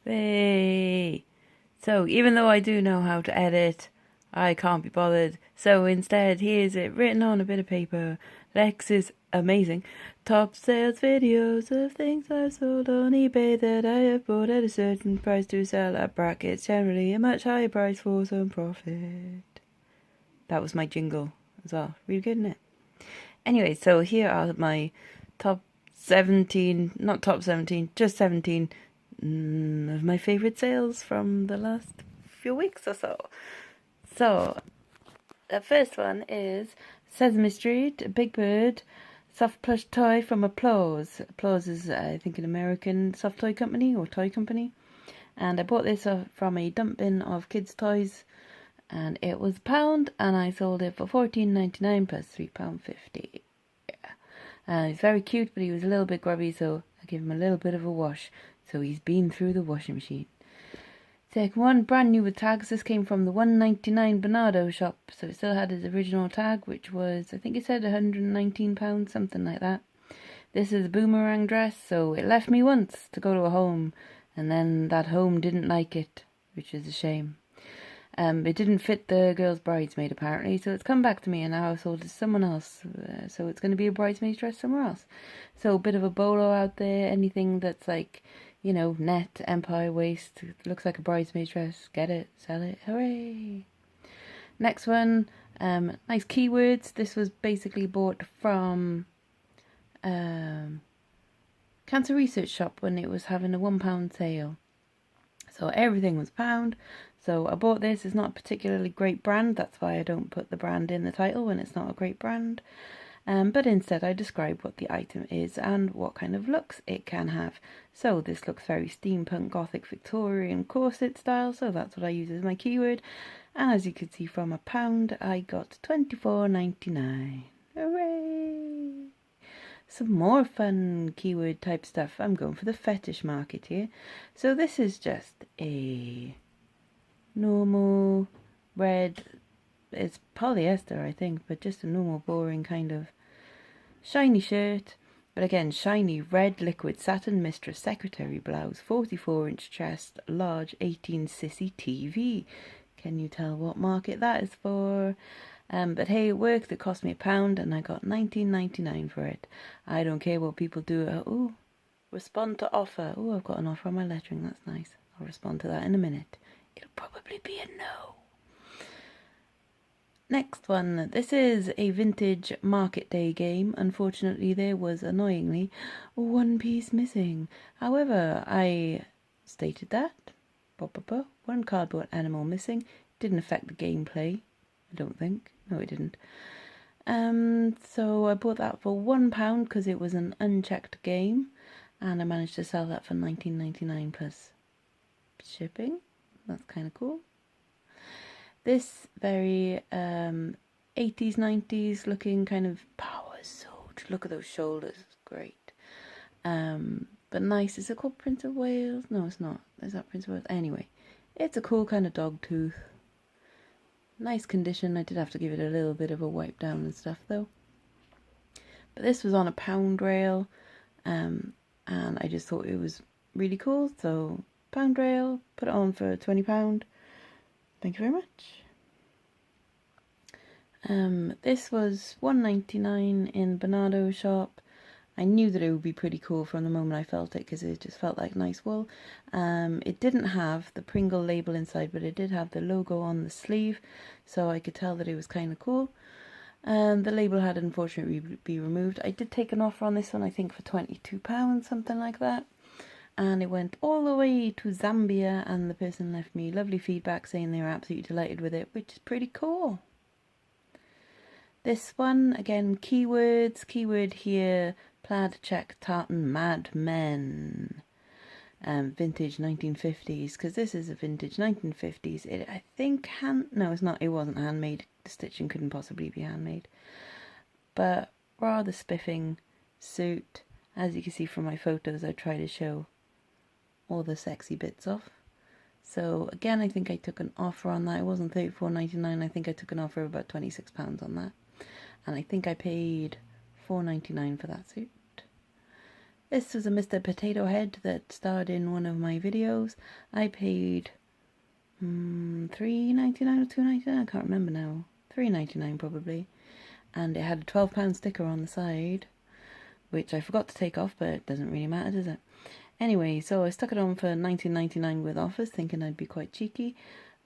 Hey. So, even though I do know how to edit, I can't be bothered. So instead, here's it written on a bit of paper. Lex is amazing. Top sales videos of things I've sold on eBay that I have bought at a certain price to sell at brackets, generally a much higher price for some profit. That was my jingle as well. Really good, isn't it? Anyway, so here are my top 17, not top 17, just 17 of my favourite sales from the last few weeks or so. So, the first one is Sesame Street, a Big Bird, soft plush toy from Applause. Applause is, I think, an American soft toy company or toy company. And I bought this from a dump bin of kids' toys, and it was £1, and I sold it for £14.99 plus £3.50. Yeah. He's very cute, but he was a little bit grubby, so I gave him a little bit of a wash. So he's been through the washing machine. Second one, brand new with tags. This came from the $1.99 Bernardo shop, so it still had his original tag, which was, I think it said £119, something like that. This is a Boomerang Dress, so it left me once to go to a home, and then that home didn't like it, which is a shame. It didn't fit the girl's bridesmaid, apparently, so it's come back to me, and now I've sold it to someone else, so it's going to be a bridesmaid's dress somewhere else. So a bit of a bolo out there, anything that's like, you know, net, empire waist, looks like a bridesmaid's dress, get it, sell it, hooray! Next one, nice keywords. This was basically bought from Cancer Research Shop when it was having a £1 sale. So everything was £1. So I bought this. It's not a particularly great brand. That's why I don't put the brand in the title when it's not a great brand. But instead I describe what the item is and what kind of looks it can have. So this looks very steampunk, gothic, Victorian corset style. So that's what I use as my keyword. And as you can see, from £1 I got £24.99. Hooray! Some more fun keyword type stuff. I'm going for the Fetish Market here. So this is just a normal red, it's polyester I think, but just a normal boring kind of shiny shirt. But again, shiny red liquid satin mistress secretary blouse, 44-inch chest, large 18 sissy TV. Can you tell what market that is for? But hey, it worked. It cost me £1 and I got $19.99 for it. I don't care what people do. Oh, respond to offer. Oh, I've got an offer on my lettering. That's nice. I'll respond to that in a minute. It'll probably be a no. Next one. This is a vintage market day game. Unfortunately, there was annoyingly one piece missing. However, I stated that. One cardboard animal missing. Didn't affect the gameplay. I don't think. No, it didn't. So I bought that for £1 because it was an unchecked game, and I managed to sell that for $19.99 plus shipping. That's kind of cool. This very 80s, 90s looking kind of power sword. Look at those shoulders. It's great. But nice. Is it called Prince of Wales? No, it's not. Is that Prince of Wales? Anyway, it's a cool kind of dog tooth. Nice condition. I did have to give it a little bit of a wipe down and stuff though. But this was on a pound rail, and I just thought it was really cool. So pound rail, put it on for £20. Thank you very much. This was $1.99 in Bernardo shop. I knew that it would be pretty cool from the moment I felt it because it just felt like nice wool. It didn't have the Pringle label inside, but it did have the logo on the sleeve, so I could tell that it was kind of cool. The label had unfortunately be removed. I did take an offer on this one, I think for £22, something like that. And it went all the way to Zambia, and the person left me lovely feedback saying they were absolutely delighted with it, which is pretty cool. This one, again, keywords. Keyword here, plaid check tartan Mad Men. Vintage 1950s, because this is a vintage 1950s. I think no, it's not. It wasn't handmade. The stitching couldn't possibly be handmade. But rather spiffing suit. As you can see from my photos, I try to show all the sexy bits off. So again, I think I took an offer on that. It wasn't $34.99. I think I took an offer of about £26 on that. And I think I paid $4.99 for that suit. This was a Mr. Potato Head that starred in one of my videos. I paid $3.99 or $2.99, I can't remember now. $3.99 probably. And it had a £12 sticker on the side, which I forgot to take off, but it doesn't really matter, does it? Anyway, so I stuck it on for $19.99 with offers, thinking I'd be quite cheeky.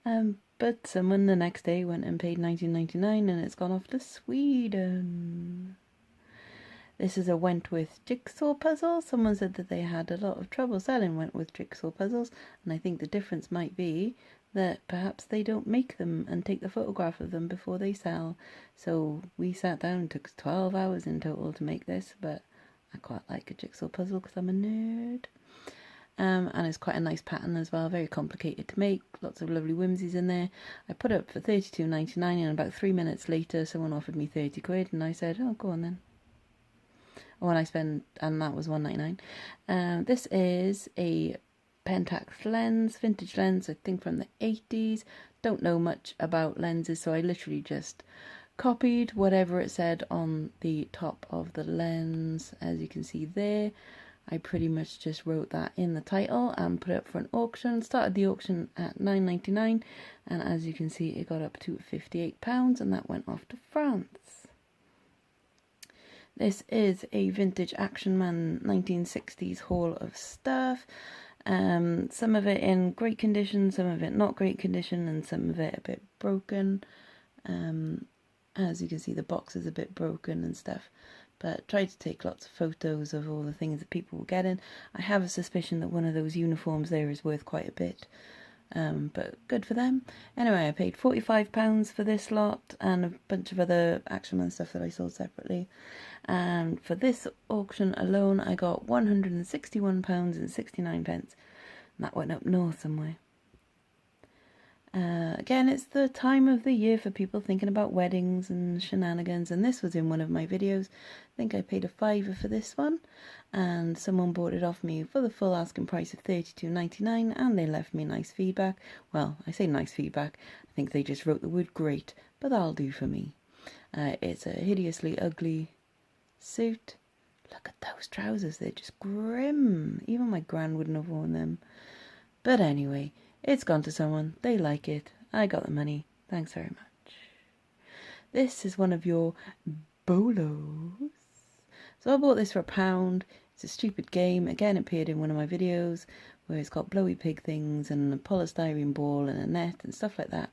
But someone the next day went and paid $19.99 and it's gone off to Sweden. This is a Wentworth jigsaw puzzle. Someone said that they had a lot of trouble selling Wentworth jigsaw puzzles, and I think the difference might be that perhaps they don't make them and take the photograph of them before they sell. So we sat down and took 12 hours in total to make this, but I quite like a jigsaw puzzle because I'm a nerd. And it's quite a nice pattern as well, very complicated to make, lots of lovely whimsies in there. I put it up for $32.99 and about 3 minutes later someone offered me 30 quid and I said, oh, go on then. Oh, and that was $1.99. This is a Pentax lens, vintage lens, I think from the 80s. Don't know much about lenses, so I literally just copied whatever it said on the top of the lens, as you can see there. I pretty much just wrote that in the title and put it up for an auction. Started the auction at $9.99 and as you can see it got up to £58 and that went off to France. This is a vintage Action Man 1960s haul of stuff. Some of it in great condition, some of it not great condition, and some of it a bit broken. As you can see, the box is a bit broken and stuff. But tried to take lots of photos of all the things that people were getting. I have a suspicion that one of those uniforms there is worth quite a bit. But good for them. Anyway, I paid £45 for this lot and a bunch of other Action Man stuff that I sold separately. And for this auction alone, I got £161.69. And that went up north somewhere. Again, it's the time of the year for people thinking about weddings and shenanigans, and this was in one of my videos. I think I paid £5 for this one, and someone bought it off me for the full asking price of $32.99, and they left me nice feedback. Well, I say nice feedback, I think they just wrote the word great, but that'll do for me. It's a hideously ugly suit. Look at those trousers, they're just grim. Even my gran wouldn't have worn them. But anyway, it's gone to someone. They like it. I got the money. Thanks very much. This is one of your bolos. So I bought this for £1. It's a stupid game. Again, it appeared in one of my videos where it's got blowy pig things and a polystyrene ball and a net and stuff like that.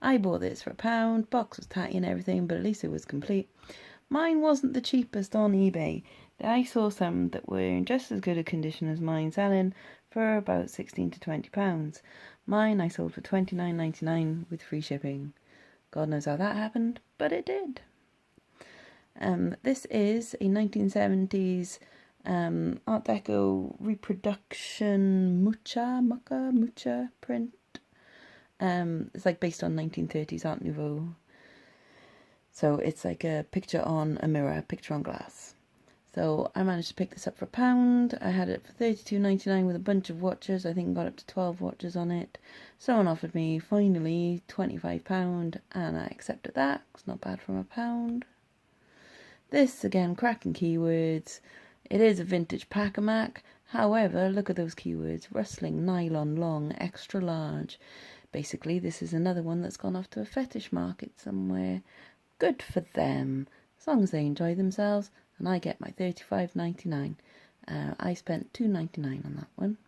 I bought this for £1. Box was tatty and everything, but at least it was complete. Mine wasn't the cheapest on eBay. I saw some that were in just as good a condition as mine selling for about £16 to £20. Mine I sold for $29.99 with free shipping. God knows how that happened, but it did. This is a 1970s Art Deco reproduction mucha print. It's like based on 1930s Art Nouveau. So it's like a picture on a mirror, picture on glass. So I managed to pick this up for £1. I had it for $32.99 with a bunch of watches. I think I got up to 12 watches on it. Someone offered me finally £25 and I accepted that. It's not bad from £1. This again, cracking keywords. It is a vintage Pack-a-Mac. However, look at those keywords. Rustling, nylon, long, extra large. Basically, this is another one that's gone off to a Fetish Market somewhere. Good for them. As long as they enjoy themselves. And I get my $35.99. I spent $2.99 on that one.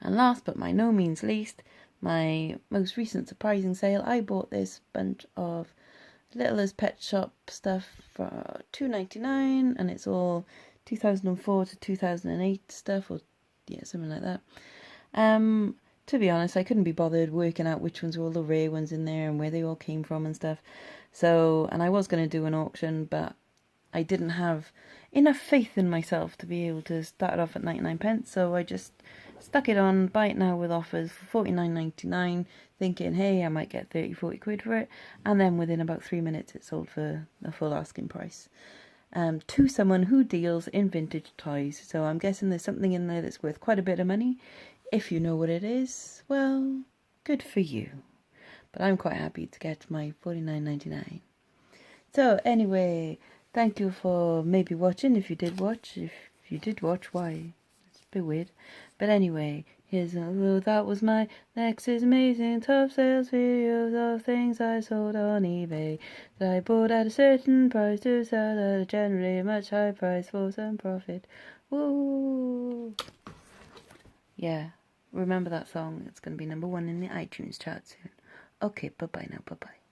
And last but by no means least, my most recent surprising sale, I bought this bunch of little as pet shop stuff for $2.99, and it's all 2004 to 2008 stuff, or yeah, something like that. To be honest, I couldn't be bothered working out which ones were all the rare ones in there and where they all came from and stuff. So, and I was going to do an auction, but I didn't have enough faith in myself to be able to start it off at 99p, so I just stuck it on, buy it now with offers for $49.99, thinking, hey, I might get 30-40 quid for it, and then within about 3 minutes it sold for the full asking price. To someone who deals in vintage toys, so I'm guessing there's something in there that's worth quite a bit of money. If you know what it is, well, good for you. But I'm quite happy to get my $49.99. So anyway, thank you for maybe watching, if you did watch. If If you did watch, why? It's a bit weird. But anyway, here's a that was my Lex's amazing top sales videos of things I sold on eBay that I bought at a certain price to sell at a generally much higher price for some profit. Woo! Yeah, remember that song. It's going to be #1 in the iTunes chart soon. Okay, bye-bye now, bye-bye.